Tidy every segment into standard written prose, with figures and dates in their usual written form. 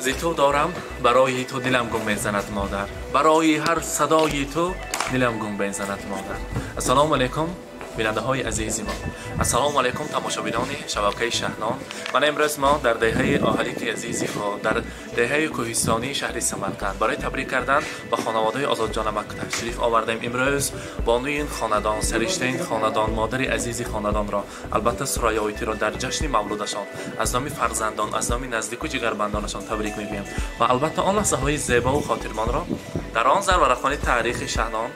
زی تو دارم برای تو دلم گم میزند مادر، برای هر صدای تو دلم گم میزند مادر. السلام علیکم بیننده های عزیزی ما، السلام علیکم تماشابینان شبکه شهنام. من امروز ما در دهه اهالیت عزیزی خود در دهه کوهستانی شهر سمرقند برای تبریک کردن با خانواده آزاد جانمک تشریف آوردیم. امروز بانوی این خاندان، سرشته این خاندان، مادر عزیزی خاندان را، البته سریا آیتی را در جشن مولودشان از نام فرزندان، از نام نزدیک و جگربندانشان تبریک میگویم و البته آن لحظه های زیبا و خاطرمان را در آن ورقخانه تاریخ شهنام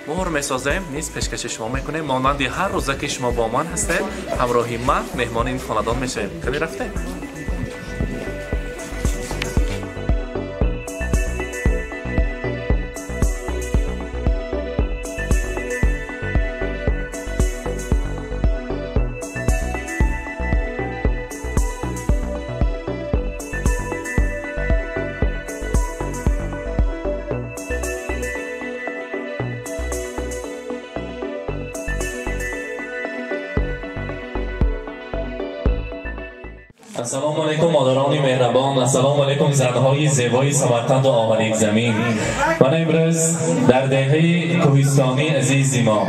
مهر میسازیم، نیز پیشکش شما میکنیم. مانند هر روزه که شما با من هستید همراهی من مهمان این خاندان میشیم. کلی رفتیم. السلام علیکم مادران مهربان، السلام علیکم زنهای زیبای سمرقند و آهنین زمین. من امروز در دهه کوهستانی عزیزی ما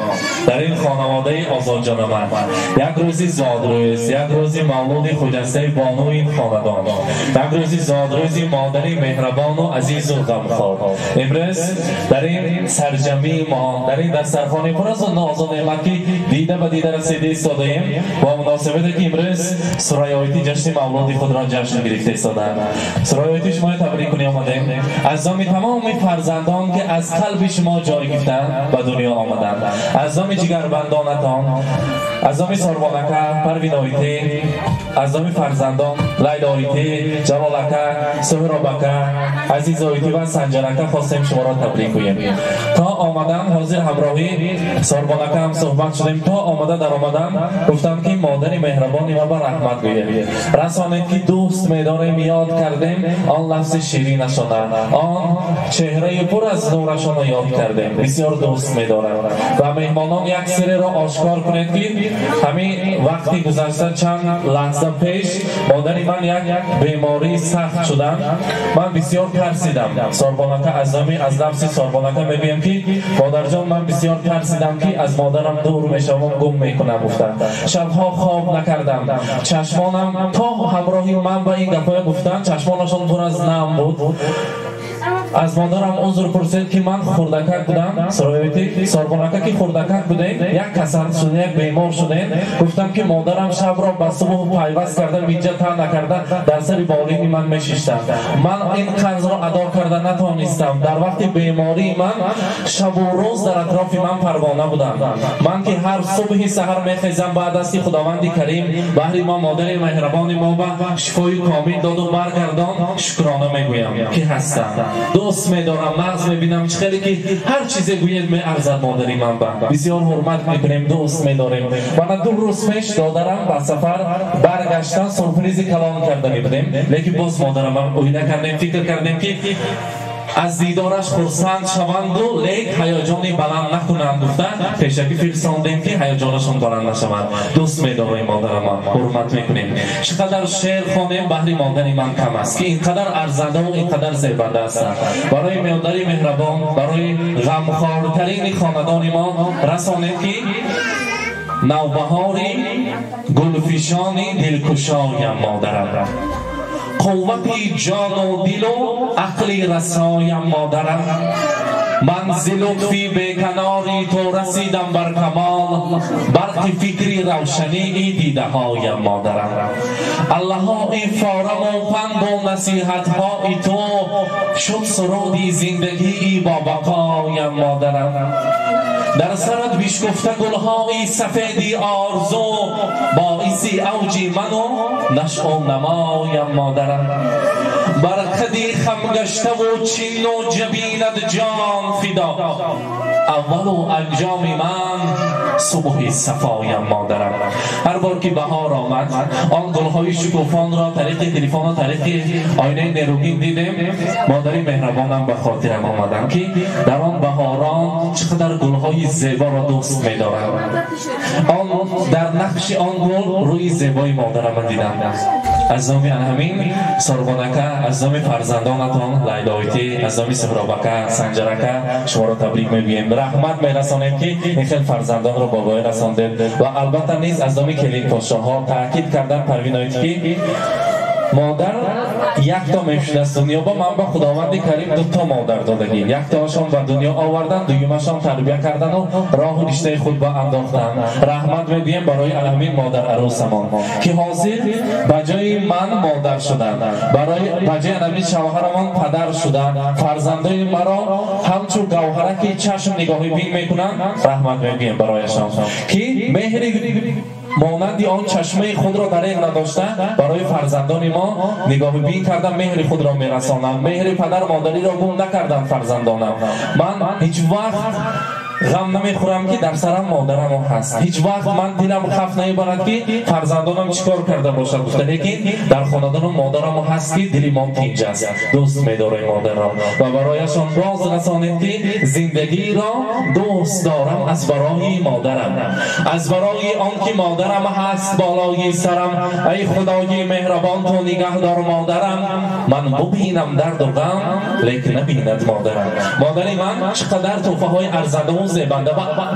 در این خانواده آزاد جانمک یک روزی زادروز، یک روزی مولود خجسته بانو این خاندان، یک روزی زادروزی مادری مهربان و عزیز و غمخوار. امروز در این سرجمی ما در این دسترخوان پر از ناز و نعمتی دیده به دیده رسیده ایستاده‌ایم با مناسبت که امروز سرایایتی جشن مولود خود را جشن گرفته ایستادند. سرایایتی شما تبریک کنیم آمدیم از نام تمام فرزندان که از قلب شما جای گرفتند به دنیا آمدند، از نام جگربندانتان، از نام سربانکه پروین آیتی، از نام فرزندان لیلا آیتی، جلالکه، سهرابکه، عزیز آیتی و سنجرکه خواستیم شما را تبریک کنیم. تا آمدن حاضر همراهی سربانکه هم صحبت شدیم، تا آمده در آمدن گفتم که مادر مهربانی ما به رحمت گوییم، رسانید که دوست می‌داریم یاد کردیم آن لحظه شیرینشان، آن چهره پر از نورشان را یاد کردیم، بسیار دوست می‌دارم و مهمانان یک سری را آشکار کنید که همین وقتی گذشته چند لحظه پیش مادر من یک بیماری سخت شدن. من بسیار ترسیدم. سربانکه از لفظ سربانکه میگویم که مادر جان من بسیار ترسیدم که از مادرم دور میشوم، گم میکنم. گفتن شبها خواب نکردم، چشمانم تا همراهی من با این گپای گفتن چشمانشان پر از نم بود. از مادرم عذر پرسید که من خردکک بودم. سرایتی سربانکه که خردکک بوده یک کسل شده، یک بیمار شده. گفتم که مادرم شب را به صبح پیوست کرده ویجا تا نکرده در سر بالینی من میشیشتم. من این قرض را ادا کرده نتوانستم. در وقت بیماری من شب و روز در اطراف من پروانه بودم. من که هر صبح سحر میخیزم بعد از که خداوند کریم بهر ما مادر مهربان ما به شفای کامل داد و برگردان شکرانه میگویم که هستم. دوست می‌دارم، مغز می‌بینم خیلی که هر چیزی گوید می‌ارزد مادری من بسیار حرمت می‌کنیم، دوست می‌داریم. و دو روز پیش دادرم با سفر برگشتن سورپرایز کلام کردنی بودیم، لیکن باز مادرم اویده کردیم، فکر کردیم که از دیدارش خرسند شوند و لیک هیجانی بلند نکنند. گفتن پیشکی فرستاندیم که هیجانشان بلند نشوند. دوست می‌داریم مادر من، حرمت می‌کنیم. چقدر شعر خوانیم بهر مادر من کم است که اینقدر ارزنده و اینقدر زیبنده است. برای مادر مهربان، برای غمخوارترین خاندان ما رسانید که نوبهاری گلفشانی دلکشایم مادرم، قوتی جان و دل و عقلی رسایم مادرم، منزل لطفی بیکناری تو رسیدم بر کمال، برق فکری روشنی دیده های مادرم. الله این فارم و پند و نصیحت های تو شد سرودی زندگی با بقای مادرم. در سرت بیشکفته گلهای سفیدی آرزو باعثی اوجی من و نشع و نمایم مادرم. برکدی خمگشته و چین و جبینت جان فدا، اول و انجام من صبح صفایم مادرم. هر بار که بهار آمد آن گلهای شکوفان را طریق تلفن و طریق آینه نیروگین دیدیم، مادری مهربانم به خاطرم آمدم که در آن بهاران چقدر گلهای زیبا را دوست می‌دارم. آن در نقش آن گل روی زیبای مادرم دیدم. از نام همین سرغونکا، از نام فرزندانتان لیلایتی، از نام سهرابکا، سنجرکا شما را تبریک میگوییم. رحمت میرسانیم که این خیلی فرزندان را بابای رساندید و البته نیز از نام کلین پاشاها تاکید کردن پروینایتی که مادر یک تا میشد از دنیا با من با خداوند کریم دو تا مادر دادگی، یک تاشون به دنیا آوردن، دویمشان تربیت کردن و راه و رشته خود با انداختن. رحمت میگویم برای همین مادر عروسمان که حاضر بجای من مادر شدن، برای بجای همین شوهرمان پدر شدن، فرزندای مرا همچون گوهره که چشم نگاهی بین میکنن. رحمت میگویم برایشان که مهری مانند آن چشمه خود را دریغ نداشتن برای فرزندان ما نگاه بین کردن، مهر خود را میرسانند. مهر پدر مادری را گم نکردن فرزندانم. من هیچ وقت غم نمیخورم که در سرم مادرم هست، هیچ وقت من دلم خف نمیبرد که فرزندانم چیکار کرده باشد گفته، لیکن در خاندان مادرم هست که دل ما تنج است، دوست می‌دارم مادر را و برایشان باز رسانید که زندگی را دوست دارم از برای مادرم، از برای آن که مادرم هست بالای سرم. ای خدای مهربان تو نگهدار مادرم، من ببینم درد و غم لیکن نبیند مادرم. مادر من چقدر تحفه های ارزنده و زیبنده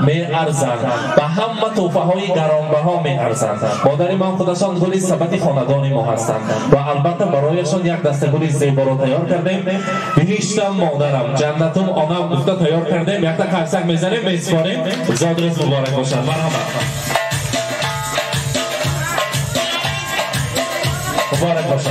می ارزند و همه تحفه های گرانبها می ارزند. مادر من خودشان گل ثبت خاندان ما هستند و البته برایشان یک دسته گل زیبا را تیار کردیم. بهشتم مادرم، جنتم آنم گفته تیار کردیم. یک تا قرصک میزنیم میسپاریم. زاد روز مبارک باشد. مرحبا. مبارک باشد.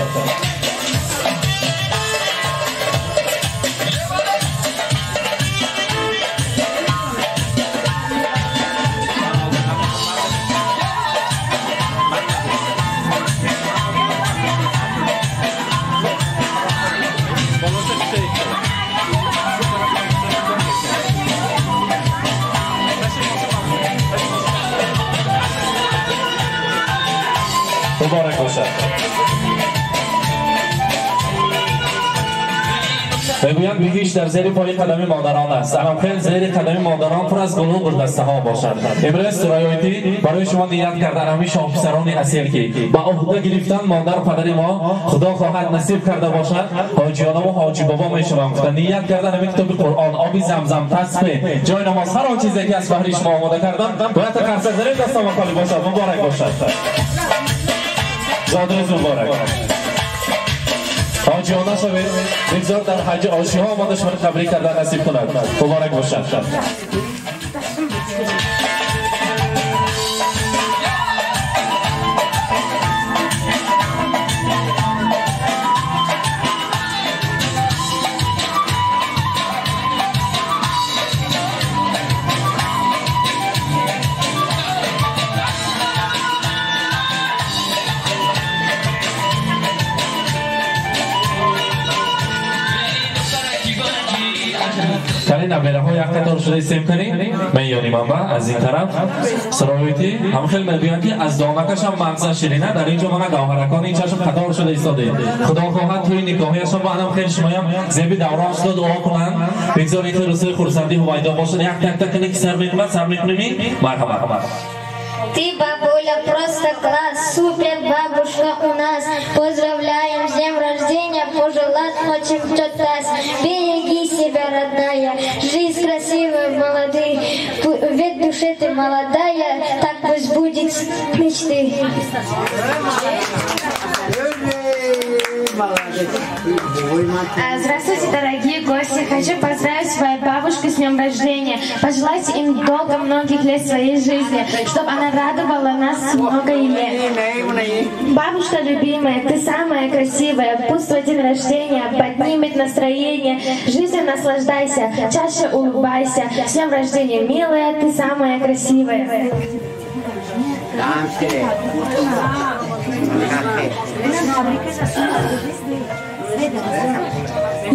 مبارک باشد. بگویم بهشت در زیر پای قدم مادران است. الان خیلی زیر قدم مادران پر از گل و گلدسته ها باشد. امروز سرایتی برای شما نیت کردن همین شاهپسران اصیل که با عهده گرفتن مادر پدر ما خدا خواهد نصیب کرده باشد. حاجیانا و حاجی بابا میشوند گفتن نیت کردن همین کتاب قرآن، آبی زمزم، تسبیح، جای نماز، هر آن چیزی که از بهر شما آماده کردن باید قرص زیر دست ما خالی باشد. مبارک باشد. زادروز مبارک. حاجیانا شوید بگذار در حج آشی ها آماده شما تبریک کردن نصیب کند. مبارک باشد. کنین نبیره ها یک قطار شده سیم کنین. من یاری منبع از این طرف سرایتی هم خیلی میگوین که از دامکش هم مغزش شیرینه. در اینجا من گوهرکان این چشم قطار شده ایستاده. خدا خواهد توی نکاحیشان با هم خیلی شمایم زیبی دوران شده دعا کنن. بگذارید که روزی خورسندی هوایدا باشد. یک تک تک کنی که سر میکنیم. مرحبا. Ты, бабуля, просто класс, супер бабушка у нас. Поздравляем с днем рождения, пожелать хочем тот раз. Береги себя, родная, жизнь красивая, молодые. Ведь в душе ты молодая, так пусть будет мечты. Здравствуйте, дорогие гости! Хочу поздравить свою бабушку с днем рождения, пожелать им долго многих лет своей жизни, чтобы она радовала нас много лет. Бабушка любимая, ты самая красивая, пусть твой день рождения поднимет настроение, жизнью наслаждайся, чаще улыбайся. С днем рождения, милая, ты самая красивая.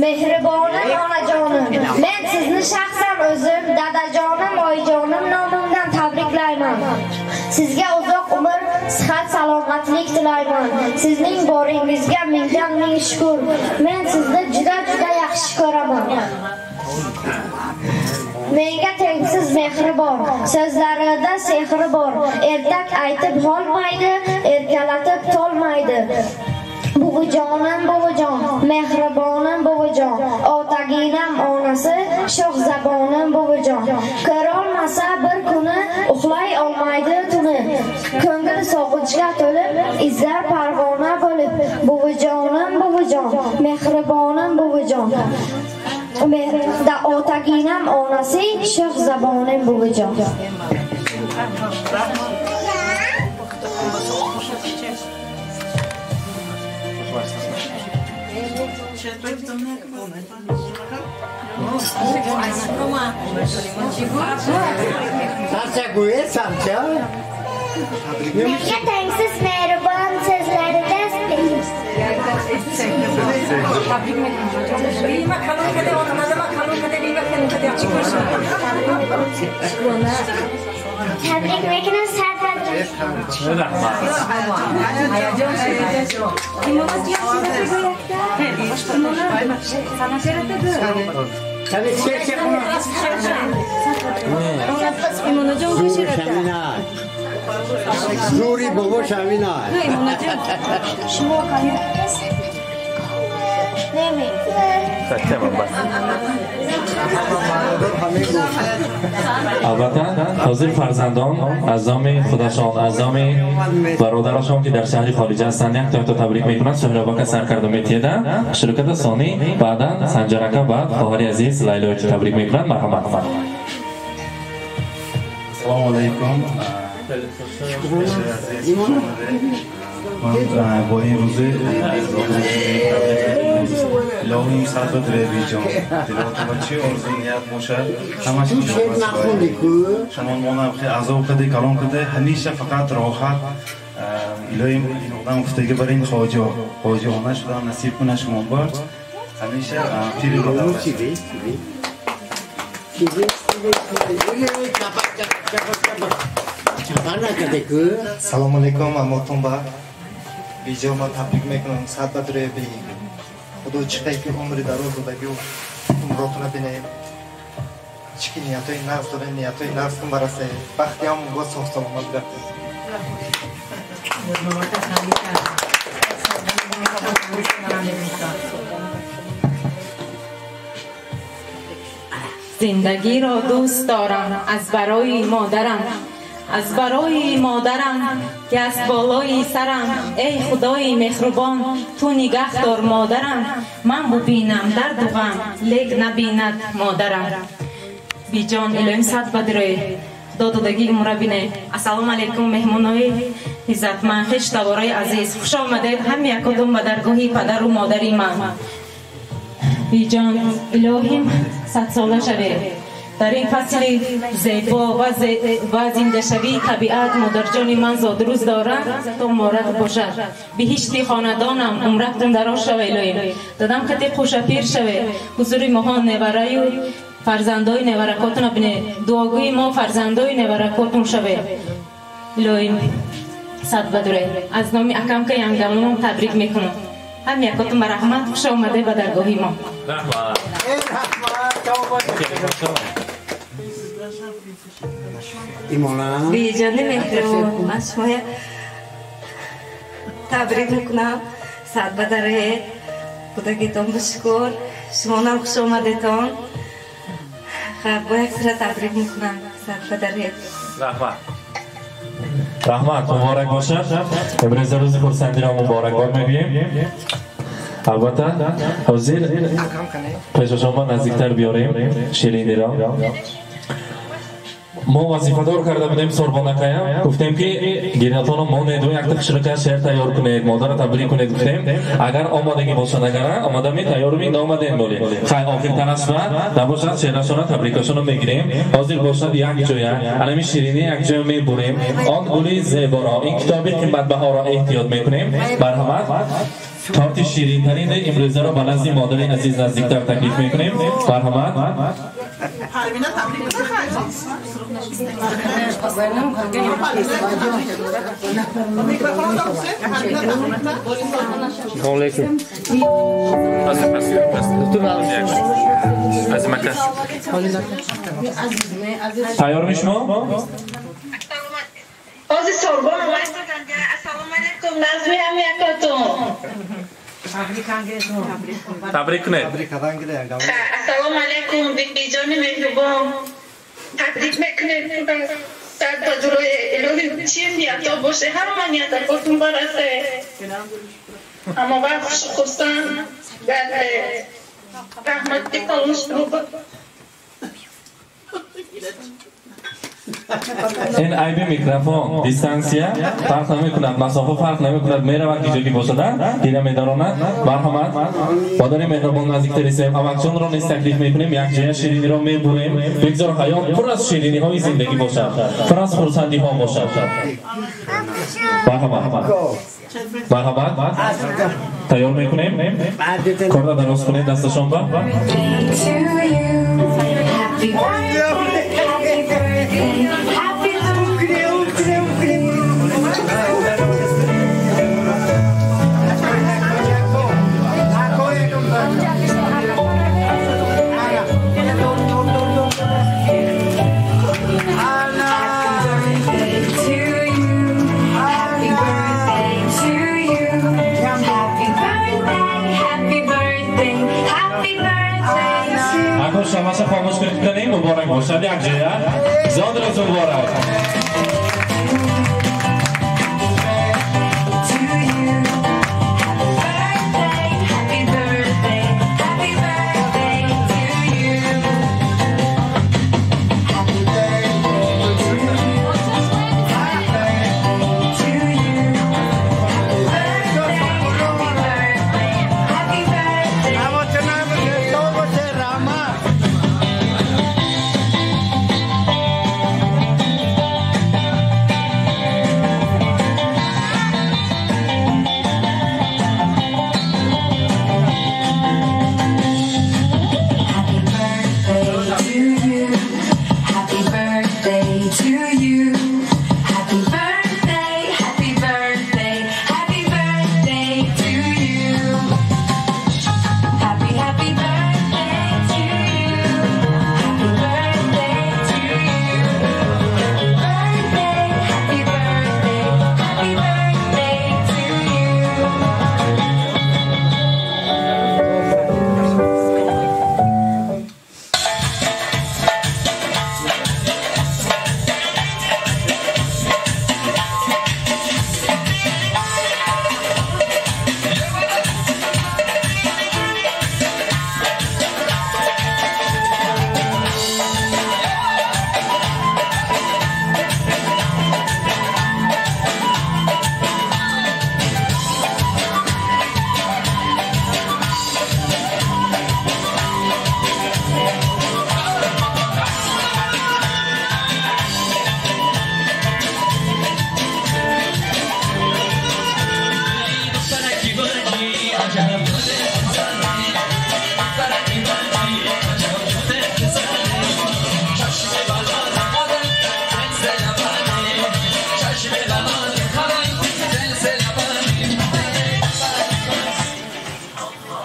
Mehribonim onajonim, men sizni shaxsan o'zim dadajonim, oyijonim nomimdan tabriklayman. Sizga uzoq umr, sihat, salomatlik tilayman. Sizning boringizga mingdan ming shukr. Men sizni juda yaxshi ko'raman. Menga tengsiz mehri bor, so'zlarida sehri bor. Ertak aytib olmaydi, erkalatib tolmaydi. buvijonim buvijon, mehribonim buvijon, otaginam onasi, shoh zabonim buvijon. Ko'rolmasa bir kuni, uxlay olmaydi tuni. Ko'ngil sog'inchga to'lib, izlar parvona bo'lib, buvijonim buvijon, mehribonim buvijon. Da otaginam onasi, shoh zabonim buvijon. Nega tengsiz mehribon so'zlari dast beramiz. Tabrik mekinaz زوری بابا شمینا البته حاضر فرزندان اعضای خودشان اعضای برادرشان که در شهر خارج هستند یک تا تبریک میکنند. سهرابک سرکرده میتیده شرکت ثانی بعدا سنجرکه بعد خواهر عزیز لیلا تبریک میکنند. مرحمت. سلام علیکم. من با این روزه لاویم ساعت و دروی جان دلات بچه آرزو نیت باشه همش شما مانم خیلی عذاب کده کلام کده همیشه فقط راحت الهیم این آدم افتگه برای این خواجه آنه شدن نصیب کنه شما بار همیشه پیری رو دارد. سلام علیکم اماتون با بیجا ما تبریک میکنم ساعت بدره بی خدا چقدر که عمری دراز بوده بیو عمراتون بینه چکی نیتای نفس داره نیتای نفس کن برسه وقتی هم با صحب سلامت برده زندگی را دوست دارم از برای مادرم از برای مادرم که از بالای سرم ای خدای مهربان تو نگه دار مادرم من ببینم درد و غم لیک نبیند مادرم بی جان الهیم صد بدره خدا دادگی مرا بینه. السلام علیکم مهمانای عزتمند خوش توارای عزیز خوش آمدید هم یک کدوم به درگاهی پدر و مادری من. بی جان الهیم 100 ساله شوی در این فصل زیبا و زنده شوی طبیعت مادر جان من زاد روز دارد تو مبارک باشد. بهشت خاندانم عمرتون دراز شوی الهیم دادم که خوش پیر شوی حضور ماها نوره و فرزندای نورکاتون بینه دعاگوی ما فرزندای نورکاتون شوی الهیم صد بدره. از نام اکم که ینگلونم تبریک میکنم هم یکاتون برحمت خوش آمده به درگاهی ما. بی جان مهربان من شما تبریک میکنم صد بدره خدا گیتان بشکر شما نم خوش آمده تان خب با یک سر تبریک میکنم صد بدره. رحمت مبارک باشه. امروز روز خورسندی را مبارک باد میگیم. البته حاضر پیش شما نزدیکتر بیاریم شیرینی را. ما وظیفه دار کرده بودیم سربانکایم گفتیم که گیراتون ما ندو یک تا شرکت شعر تیار کنید مادر تبریک کنید گفتیم اگر آمادگی باشه نگران آماده می تیار می آماده مولی خیلی آخر تناسب نباشد شعرشون تبریکشون میگیریم. حاضر باشد یک جای علمی شیرینی یک جای می بریم آن گلی زیبا را این کتابی که بعد بهارا احتیاط میکنیم مرحمت تارت شیرین ترین امروزه را به نزد مادر عزیز نزدیکتر تکلیف میکنیم. مرحمت تیار میشما؟ از سربان واسه کنجا السلام علیکم نظمی هم یکاتون تبریک نه السلام علیکم بیجان مهربان تبریک میکنیم در بجروی الهی چی نیتا باشه هر من نیتا باتون برسه اما بخش خستن گله رحمتی کلوش رو این عیب میکروفون دیستانسیا فرق نمیکند مسافه فرق نمیکند میره وقتی جوری باشد دیره میدارونه مرحمت مادر مهربان نزدیکتر رسیم اماکشون رو نیست تکلیف میکنیم یک جای شیرینی رو میبریم بگذار حیات پر از شیرینی های زندگی باشد پر از خرسندی ها باشد مرحمت تیار میکنیم کرده درست کنید دستشون با شماسه خاموش کنیم مبارک باشد یک جایه زاد رسول مبارک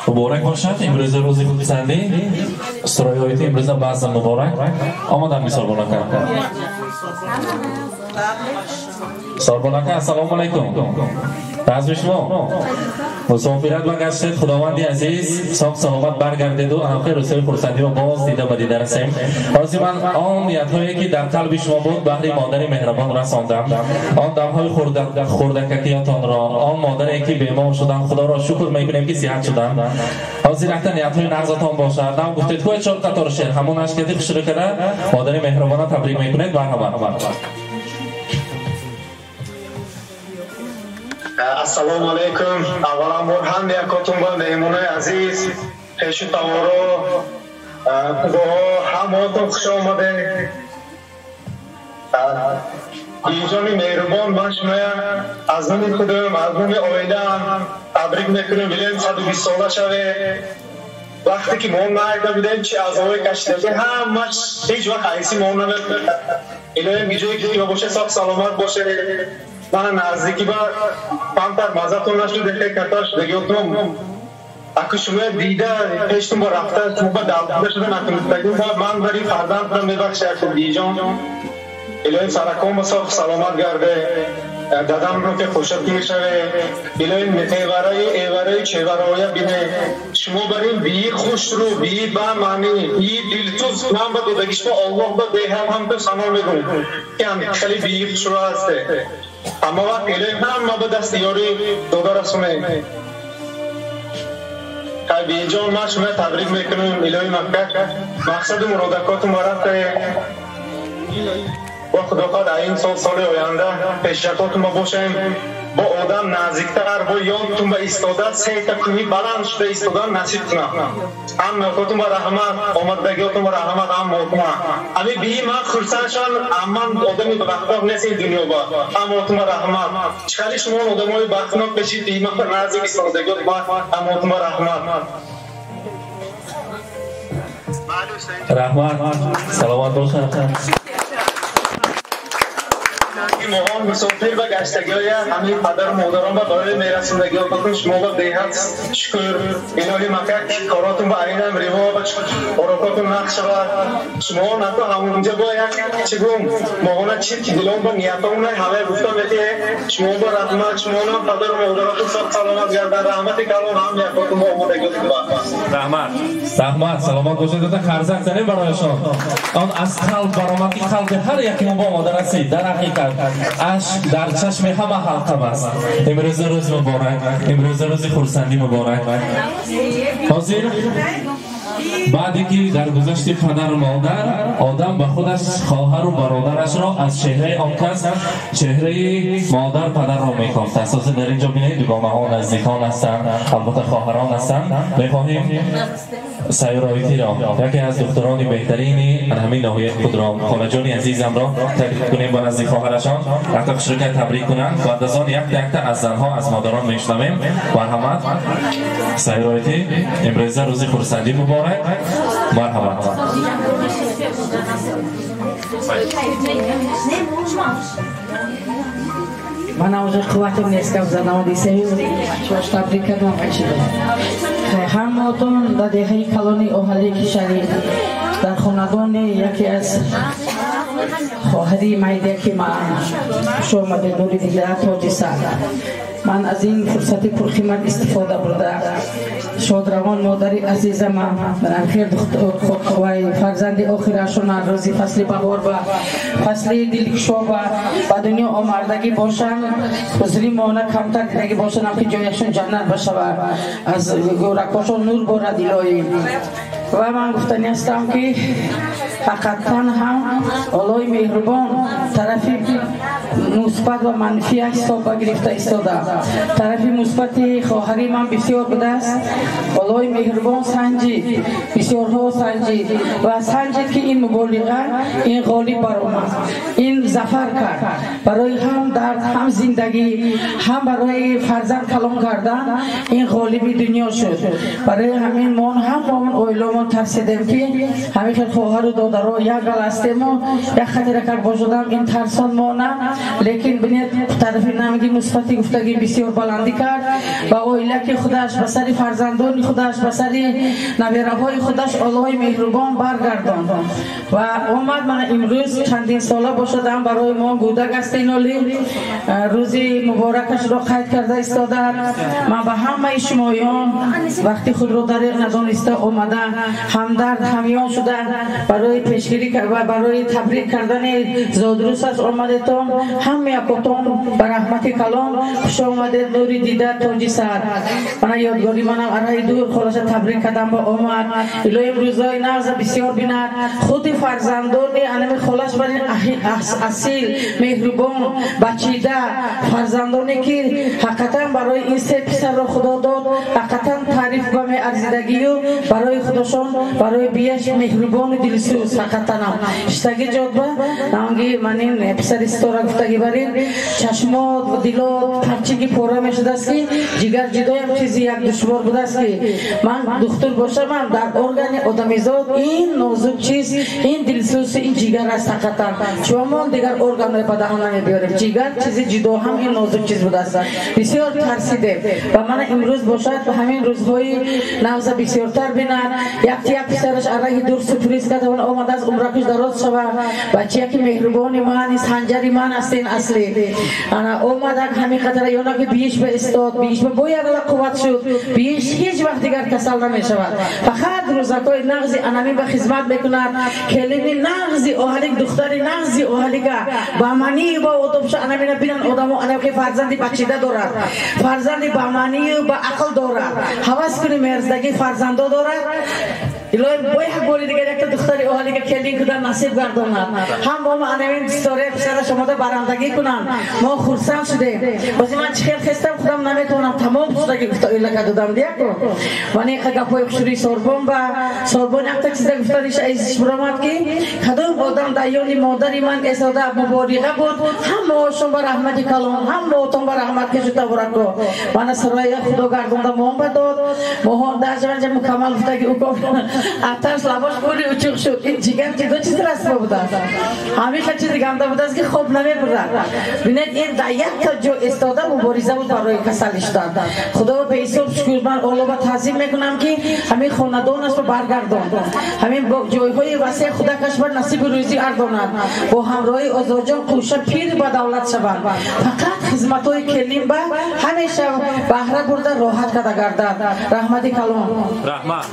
مبارک باشد امروز روزی خودپسندی سرایت امروز بعض مبارک آمدن مثال بلند سلام السلام علیکم بعض شما مسافرت و گشتید خداوندی عزیز ساق سلامت برگردید و آخر روزهای خرسندی و باز دیده به دیده رسیم واسه من آن نیت‌هایی که در قلب شما بود بهر مادر مهربان رساندم آن دم‌های خوردککیاتان را آن مادری که بیمار شدن خدا را شکر می‌کنیم که صحت شدن حاضر رفتن نیت‌های نغزتان باشد نام گفتید که 4 قطار شعر همونش که خوش کرده مادر مهربان تبریک می‌کنید مرحبا السلام علیکم اولا بار هم یکاتون با مهمون عزیز پیش تمارو با هماتون خوش آمده اینجانی مهربان من شما از نمی خودم از نمی آیده تبریک میکنم بلیم 120 ساله شوه وقتی که ما نایده بودیم چی از آوی کشیده همش هیچ وقت حیثی ما نمید الهیم گیجوی که باشه ساق سلامت باشه من نزدیکی با پانتر مزاتون نشده خیلی کتاش بگیوتم اگه شما دیده پیشتون با رفته شما با دلده شده نکنید من بری فردان کنم میبخشه اکو دیجان الهیم سرکان با ساق سلامت گرده دادم رو که خوشت گیر شوه بلوین ایوارای چهورایا بینه شما برین بی خوش رو بی با معنی بی دلتوز من با دودگیش با الله با دیهم هم تو سامان میگون که هم خیلی بی خوش رو هسته اما وقت ایلوین هم ما با دستیاری دودا رسونه که بی اینجا ما شما تبریک میکنیم ایلوی مکه مقصد مرادکات مرد و خدا خواهد این سال آینده پیشرفتاتون ما باشیم با آدم نزدیکتر با یادتون به ایستادن سعی کنید بلند شده ایستادن نصیب کنه هم موتاتون با رحمت آمدگیاتون با رحمت هم موتما امی بی من خرسانشان اما آدمی بختناک نیست این دنیا با هم موتون با رحمت چخلی شما آدم های بختناک بشید بی من نزدیک ایستادگیات با هم موتون با رحمت رحمت سلامت باشن مهمان مسافر و گشتگی های همین پدر و مادران و برای میرسندگی ها شما با دیحت شکر الهی مکه کاراتون با عین امریوا و حرکاتون نقش شود شما نتو همونجا با یک چگون مهمان چی که دلون با نیتمون همه گفتم که شما با رحمت شما هم پدر و مادراتون سلامت گردن رحمت کلام هم نیتاتون با آمدگی با رحمت سلامت باشید داده خرزک زنیم برایشان آن از قلب برامتی قلب هر یکی ما با مادر هستید در حقیقت عشق در چشم همه حلقم است امروز روز مبارک امروز روز خرسندی مبارک حاضر بعدی که در گذشت پدر و مادر آدم به خودش خواهر و برادرش را از چهره آن کس چهره مادر پدر را میکافت اساس در اینجا بینید دوگانه ها نزدیکان هستند البته خواهران هستند میخواهیم سیارایتی را یکی از دختران بهترین همین ناحیه خود را خاله جان عزیزم را تبریک کنیم با نزدیک خواهرشان وقتی شرکت تبریک کنند بعد از آن یک از زنها از مادران میشنویم مرحمت سیارایتی امروز روز خرسندی مبارک مرحبا من уже хватит несколько занал дисею чош табрик кардам бачида ҳаматон дар деҳаи калони оҳали кишари дар хонадони яке аз хоҳари майда ки ман шомаде дури дида тоҷи сар من از این فرصت پرخدمت استفاده برده شادروان مادری عزیزم من خیر دختر فرزند آخرشون روزی فصل بهار و فصل دلکشا و دنیا آمردگی باشن حضوری مانه کمتر دیدگی باشن که جایشون جنت بشود از گورکاشون نور بارد الهی و من گفتنی هستم که حقیقتا هم الله مهربان طرفی مثبت و منفی حساب گرفته ایستاده طرفی مثبت خواهری من بسیار بوده است الله مهربان سنجید بسیارها سنجید و سنجید که این مبالغه این غالب برآمد این ظفر کرد برای هم درد هم زندگی هم برای فرزند کلام کردن این غالب دنیا شد برای همین ما هم با من اویلومون ترسیدیم که همین خیلی خواهر و دادر یک گل هستیم و یک خطر کار باشدم این ترسان ما نه لیکن بینید طرفی نمگی مثبتی گفتگی بسیار بلندی کرد و اویله که خودش بسر فرزندان خودش بسر نویره های خودش الله مهربان برگرداند و آمد من امروز چندین ساله باشدم برای ما گودک است اینالی روزی مبارکش را قید کرده ایستاده من به همه شمایان وقتی خود را دریغ ندانسته آمده همدرد همیان شده برای پیشگیری و برای تبریک کردن زادروز از آمدتان هم یکتان به رحمت کلام خوش آمده نوری دیده تاجی سر من یادگاری منم ارای دور خلاص تبریک کردم با آمد الهی روزای نوز بسیار بیند خود فرزندانی انم خلاص برین اصیل مهربان بچیده فرزندانی که حقیقتا برای این سه پسر را خدا داد حقیقتا تعریف به می ارزیدگی و برای خودشان برای بیش مهربان دلسوز حقیقتا اشتگی جاد با نامگی من این پسر استورا گفتگی برین چشمات و دلات هرچی پورا میشده است که جگر جدای هم چیزی یک دشوار بوده است که من دختر باشم من در ارگان آدمیزاد این نازک چیز این دلسوز این جگر است حقیقتا چون ما دیگر ارگان را به دهان نمیبیاریم جگر چیز جدا هم این نازک چیز بوده است بسیار ترسیده و من امروز باشد به همین روزهای نوزه بسیارتر بینن یک پسرش ارای دور سپریز کرده و آمده از عمرکش دراز شود بچه که مهربانی من سنجری من است نسرین اصلی انا اومدن همین خاطر یونا که بیش به استاد بیش به باید الله قوت شد بیش هیچ وقت دیگر کسل نمیشود فقط روزکای نغزی انمی به خدمت میکند کلمی نغزی اوهلیک دختری نغزی اوهلیک با معنی با ادبش انمی نبینن آدمو انمی که فرزندی بچیده دارد فرزندی با معنی و با عقل دارد حواس کنی مرزدگی فرزندو دارد الهی باید بولی دیگر یک دختری اوهلیک کلی کدن نصیب گرداند هم با ما انمی دستوره پسر شما ده برندگی کنن ما خرسند شده بازی من چخیر خستم خودم نمیتونم تمام پسرگی گفت ایلا که دادم دیا کن وانی گپای خشوری سوربون با سوربون یک تا چیز گفتنش ایزش برامد که کدوم آدم دایونی مادری من اساده مبارقه بود هم شما بر رحمت کلام هم موتون بر رحمت که جتا برکو وانا سرای خدا گردونده محمد داد موهان داشت مکمل گفته که او آتش لباش پوری اوچق شد این جیگر چیزا چیز رسم بوده همیشه چیزی گنده بوده است که خوب نمیبرد بینید این یک تا جو استاده مبارزه بود برای کسلش داد خدا به حساب شکر من الله با تعظیم میکنم که همین خاندانش رو برگردان همین با جایهای وسیع خدا کشور نصیب روزی ارداند با همراهی آزاجان قوشه پیر با دولت شوند فقط خدمت‌های کلیم با همیشه بهره برده راحت کده گردد رحمت کلام رحمت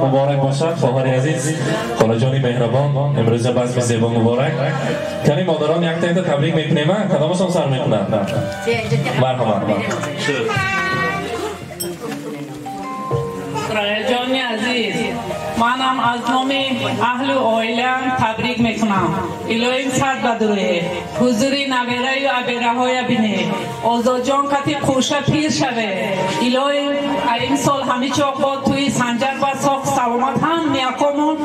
مبارک باشد خواهر عزیز خاله جان مهربان امروز بزم زیبا مبارک کنی مادران یک تا تبریک میکنیم کدامشون سر میکنن مرحبا جان عزیز منم از نام اهل و عائله‌ام تبریک میکنم الهی سر بدروه حضوری نویره و ابیره های بینه آزاد جان کتی خوشه پیر شوه الهی این سال همه چاق با توی سنجر و ساخت سلامت هم میاکمون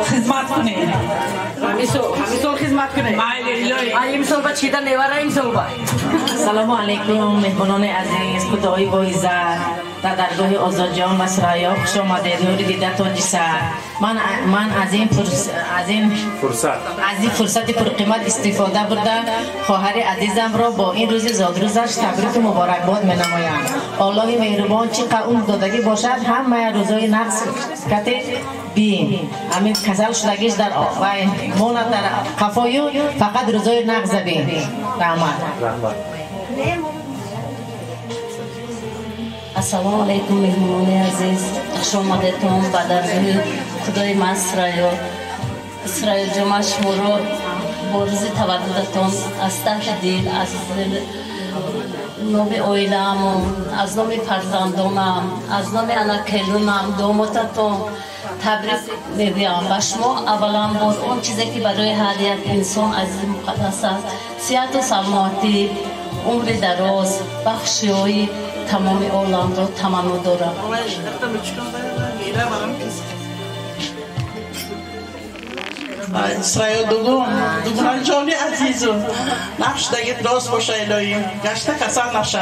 خدمت کنه همین سال خدمت کنه این سال با چیدن نیوره این سال با سلام علیکم مهمانان عزیز خدای با عزت در درگاه آزاد جان و سرایاب خوش آمدید نوری دیده تاج سر من از این فرصت پرقیمت استفاده برده خواهر عزیزم را با این روز زادروزش تبریک و مبارکباد می نمایم الله مهربان چقدر اون دادگی باشد همه روزای نقص کتی بیم همین کسل شدگیش در مونت در قفایون فقط روزای نقص بیم رحمت السلام علیکم مهمانان عزیز خوش آمدید به درگاه خدای من اسرائیل جمع شما را با روز تولدتان از ته دل از نام عائله‌ام از نام فرزندانم از نام انکلونم دامادتان تبریک میگویم به شما اولا بار اون چیزی که برای هر یک انسان عزیز مقدس است صحت و سلامتی عمر دراز بخشی‌های تمام عالم را تمنا دارم اسرائیل دوگونان جانی عزیزم نقش دگید راست باشه الهی گشته کسر نشه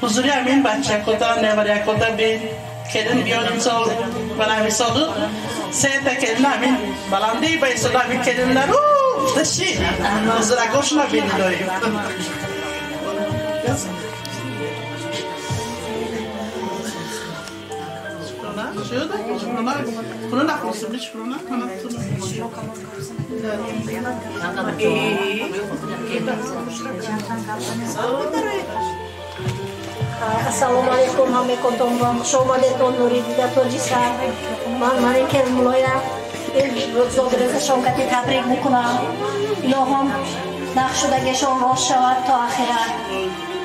حضوری همین بچه کتا نور یک کتا بین کلن بیاد این سال و نمی سالو سه تا کلن همین بلندی با این سال همین کلن نرو دشی حضورکوش نبین الهی Assalamu alaikum hame kontomban shoma deton nuri dator jisa man ke muloya zodreza shomkati tabrik mikunam ilohim naqshudagishon rosh shavad to akhirat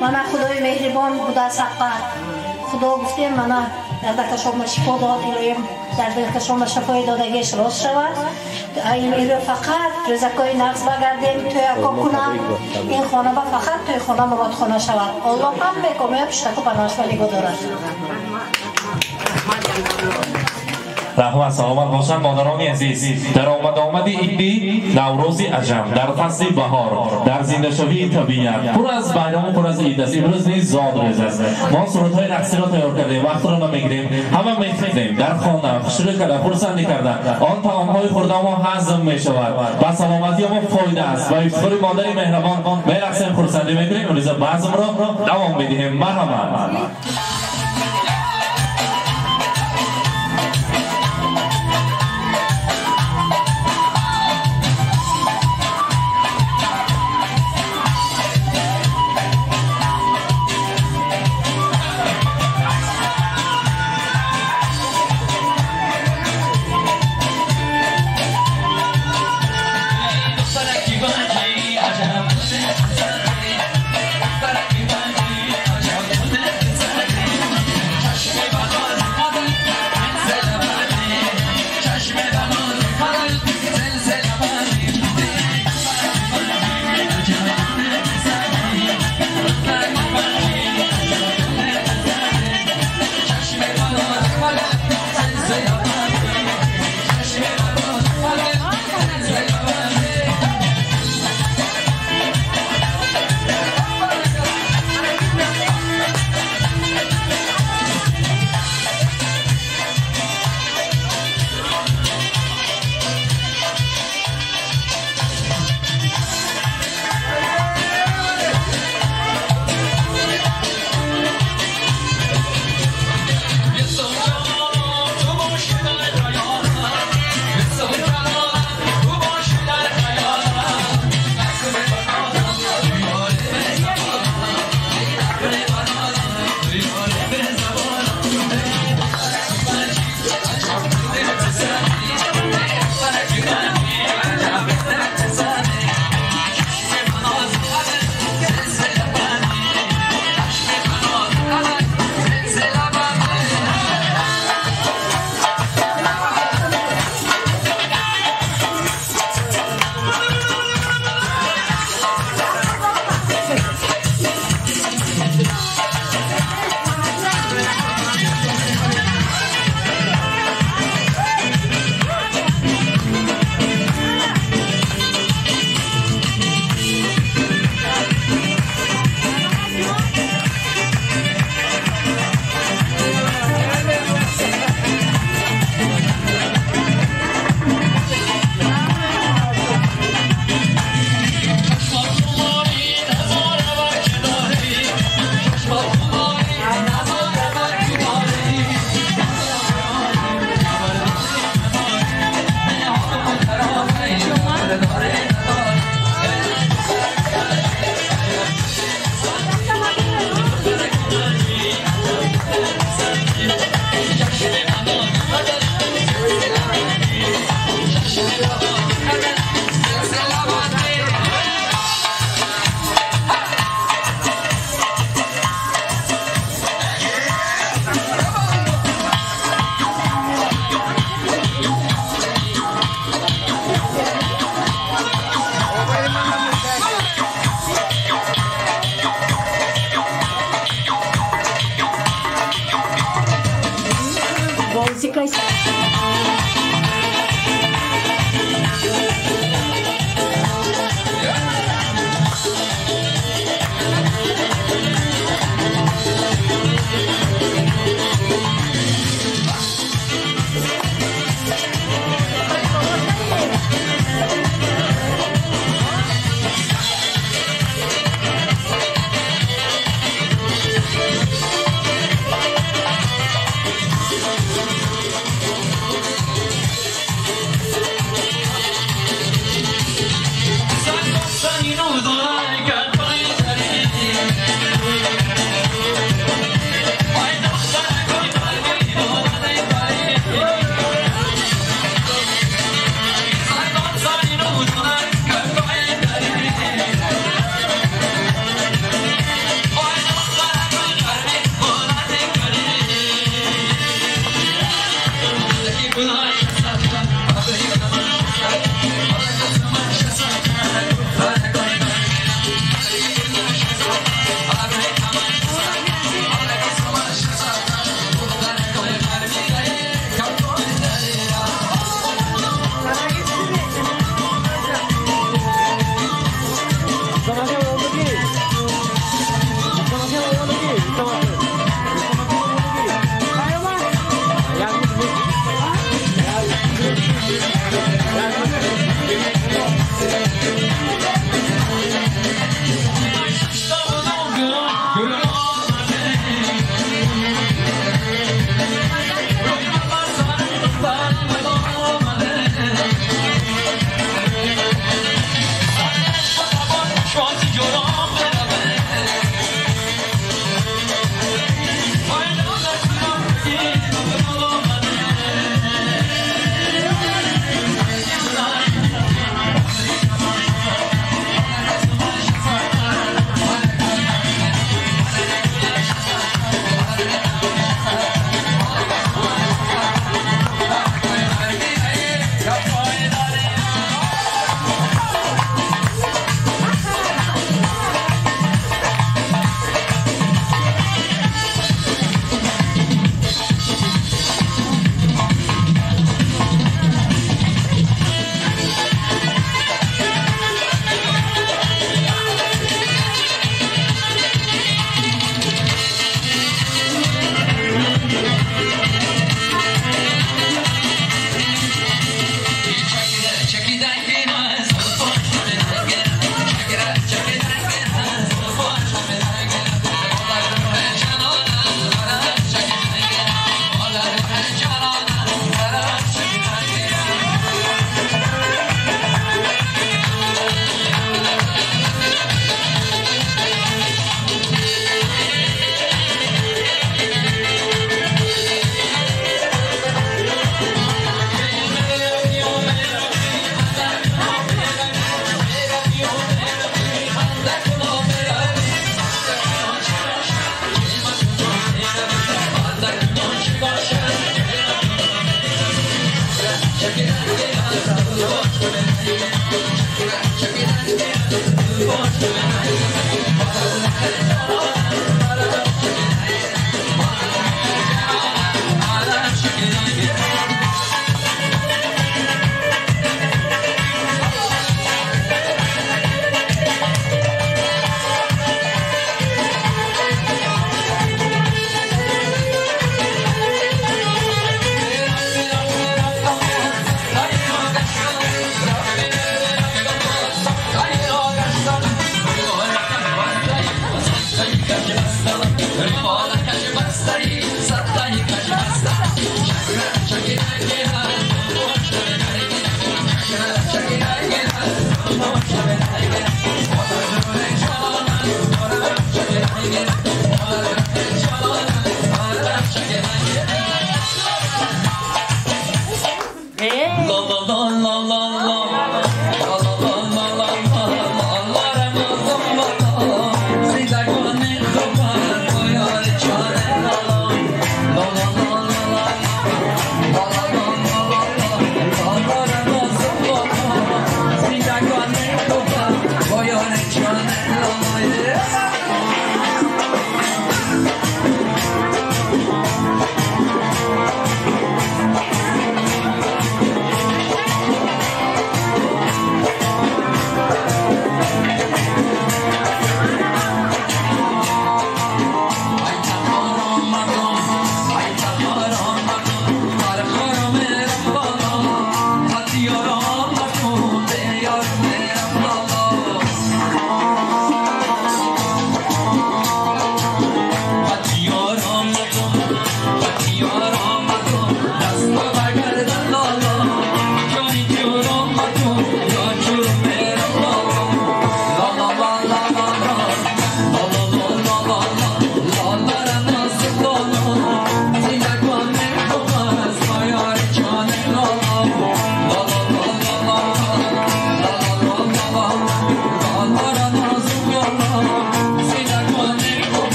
mana xudoy mehribon buda saqat xudo gufte mana در دل شما شفا داد ایرویم در دل شما شفای دادگیش راست شود این ایرو فقط رزقای نقص بگردیم توی اکا کنم این خانه با فقط توی خانه مراد خانه شود الله هم بکنه پشتکو پناش و نگو دارد رحمت سلامت باشند مادران عزیز در آمدی عیدی نوروز عجم در فصل بهار در زنده شوی طبیعت پر از بیرام و پر از عید است امروز نیز زادروز است ما صورت‌های رقصی را تیار کردیم وقت را نمیگیریم همه میخوانیم در خانه خشوع کرده فرصتی کرده آن طعام‌های خورده ما هضم میشود و سلامتی ما فایده است و افتخار مادر مهربان میرقصیم فرصتی میگیریم امروز بزم را دوام میدهیم مرحبا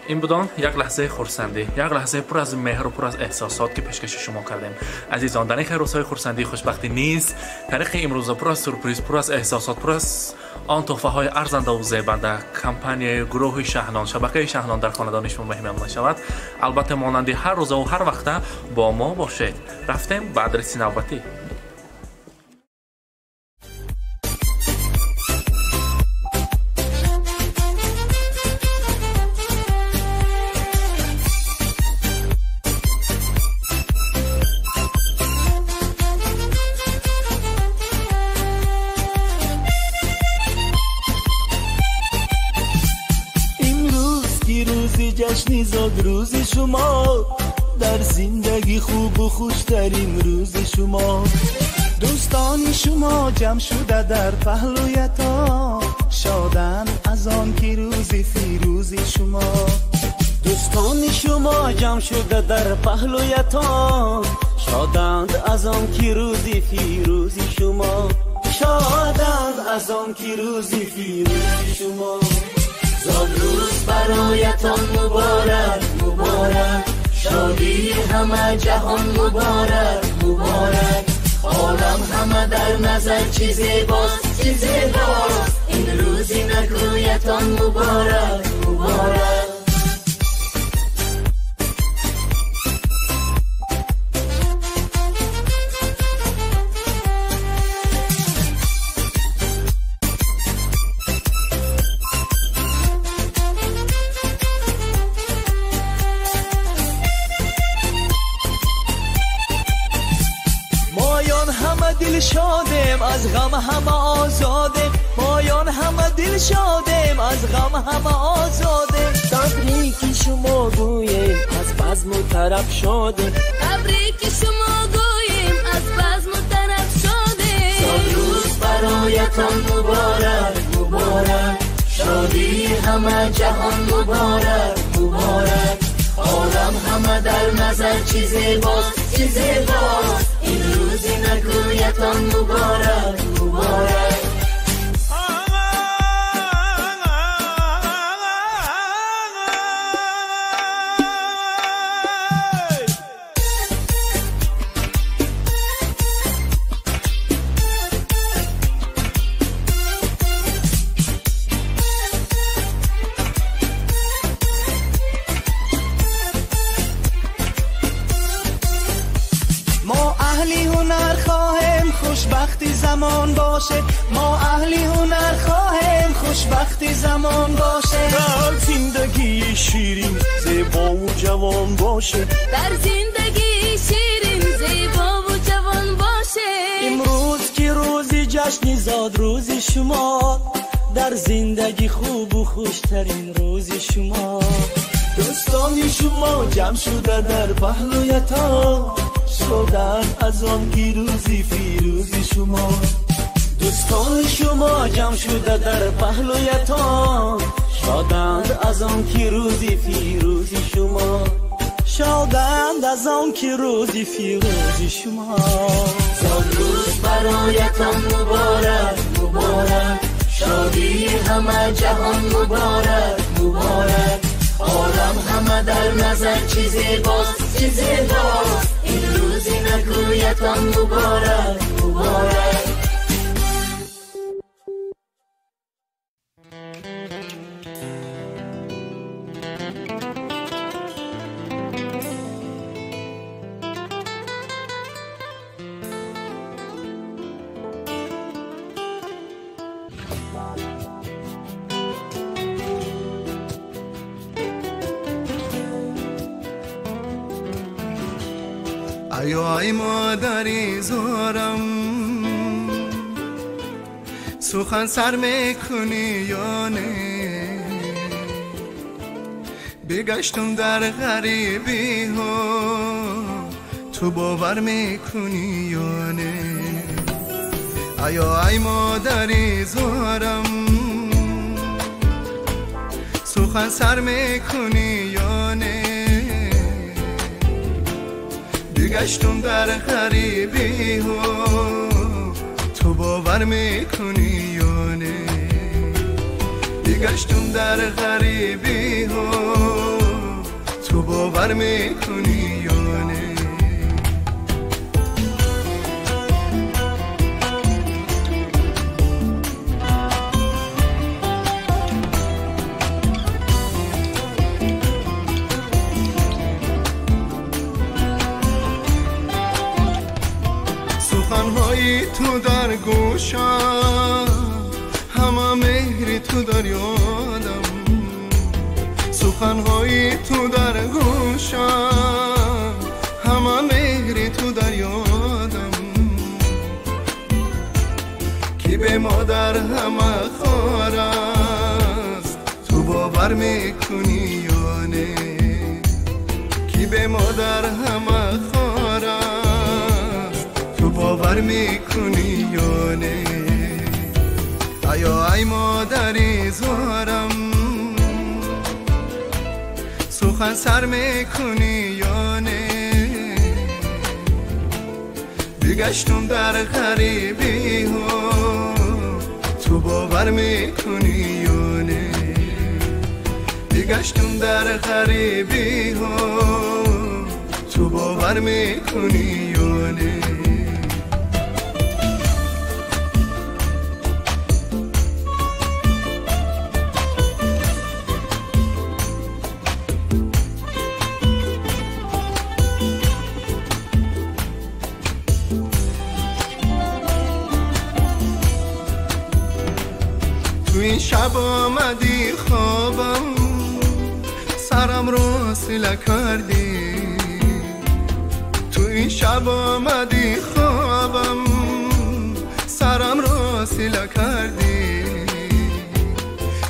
این بودن یک لحظه خرسندی، یک لحظه پر از مهر و پر از احساسات که پیشکش شما کردیم. عزیزان، در این روزهای خرسندی خوشبختی نیست، تاریخ امروز پر از سورپرایز، پر از احساسات، پر از آن تحفه های ارزنده و زیبنده کمپانی گروه شهنان، شبکه شهنان در خاندان شما مهمان می شود. البته مانند هر روز و هر وقت با ما باشید. رفتیم به آدرس نوبتی. جشنی زاد روز شما، در زندگی خوب و خوشترین روز شما. دوستان شما جمع شده در پهلویتان، شادن از آن که روز فیروز شما. دوستان شما جمع شده در پهلویتان، شادند از آن که روز فیروز شما. شادند از آن که روز فیروز شما. زاد روز برایتان مبارک مبارک، شادی همه جهان مبارک مبارک. عالم همه در نظر چی زیباست چی زیباست، این روزی نگویتان مبارک مبارک. دل شادیم از غم همه آزادیم، مایان همه دل شادیم از غم همه آزادیم. تبریک شما گوییم از بزم و طرب شادیم، تبریک شما گوییم از بزم و طرب شادیم. صد روز برایتان مبارک مبارک، شادی همه جهان مبارک مبارک. عالم همه در نظر چی زیباست چی زیباست، این روزی نگویتان مبارک مبارک. خوشبختی زمان باشه، ما اهلی هنر خواهیم خوشبختی زمان باشه. در زندگی شیرین زیبا و جوان باشه، در زندگی شیرین زیبا و جوان باشه. امروز که روزی جشنی زاد روز شما، در زندگی خوب و خوشترین روز شما. دوستان شما جمع شده در پهلویتان، شادن از آن که روزی فیروز شما. دوستان شما جمع شده در پهلویتان، شادند از آن که روزی فیروز شما. شادند از آن که روزی فیروز شما. زاد روز برایتان مبارک مبارک، شادی همه جهان مبارک مبارک. عالم همه در نظر چی زیباست چی زیباست، این روزی نگویتان مبارک مبارک. ای مادری زارم، سخن سر میکنی یا نه؟ بگشتم در غریبی ها، تو باور میکنی یا نه؟ ای مادری زارم، سخن سر میکنی یا نه؟ بگشتم در غریبی ها، تو باور میکنی یا نه؟ بگشتم در غریبی ها، باور میکنی یا نه سخنهای تو در گوشم همه مهری تو در یادم سخنهای تو در گوشم همه مهری تو در یادم کی به مادر همه خوار است تو باور میکنی یا نه کی به مادر همه خوار است تو باور میکنی یا نه آیا ای مادری زارم سخن سر میکنی یا نه بگشتم در غریبی ها تو باور میکنی یا نه بگشتم در غریبی ها تو باور میکنی یا نه این شب آمدی خوابم سرم رو سیله کردی تو این شب آمدی خوابم سرم رو سیله کردی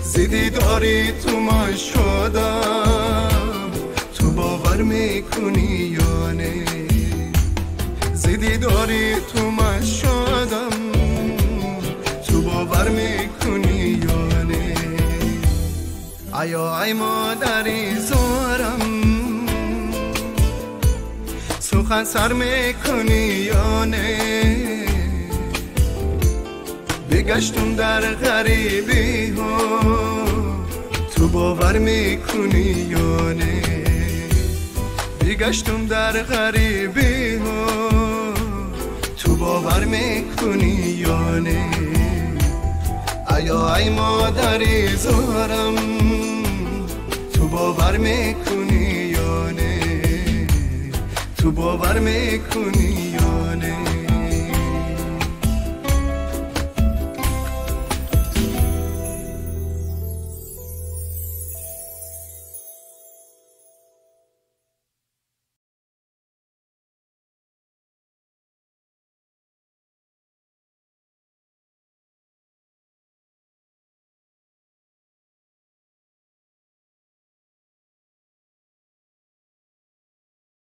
زیدی داری تو من شدم تو باور میکنی یا نه زیدی داری تو من شدم تو باور میکنی یا نه آیا ای مادری زارم سخن سر میکنی یا نه بگشتم در غریبی ها تو باور میکنی یا نه بگشتم در غریبی ها تو باور میکنی یا نه آیا ای مادری زارم تو باور میکنی یا نه تو باور میکنی یا